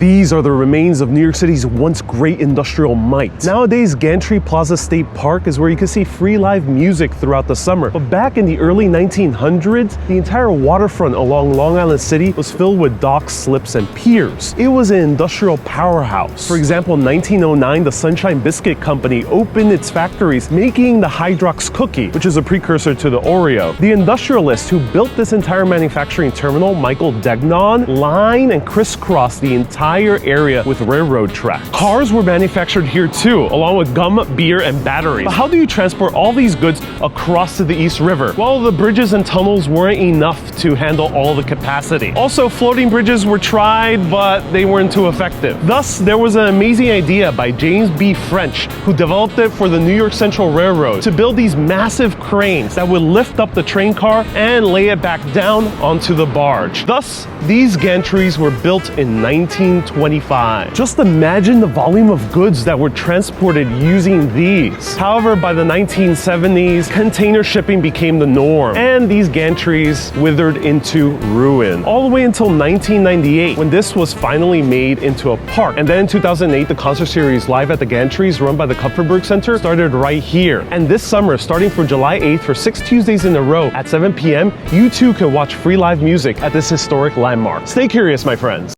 These are the remains of New York City's once great industrial might. Nowadays, Gantry Plaza State Park is where you can see free live music throughout the summer. But back in the early 1900s, the entire waterfront along Long Island City was filled with docks, slips, and piers. It was an industrial powerhouse. For example, in 1909, the Sunshine Biscuit Company opened its factories making the Hydrox cookie, which is a precursor to the Oreo. The industrialist who built this entire manufacturing terminal, Michael Degnan, lined and crisscrossed the entire area with railroad tracks. Cars were manufactured here too, along with gum, beer, and batteries. But how do you transport all these goods across to the East River? Well, the bridges and tunnels weren't enough to handle all the capacity. Also, floating bridges were tried, but they weren't too effective. Thus, there was an amazing idea by James B. French, who developed it for the New York Central Railroad, to build these massive cranes that would lift up the train car and lay it back down onto the barge. Thus, these gantries were built in 1925. Just imagine the volume of goods that were transported using these. However, by the 1970s, container shipping became the norm, and these gantries withered into ruin. All the way until 1998, when this was finally made into a park. And then in 2008, the concert series Live at the Gantries, run by the Kupferberg Center, started right here. And this summer, starting for July 8th for 6 Tuesdays in a row at 7 p.m., you too can watch free live music at this historic landmark. Stay curious, my friends.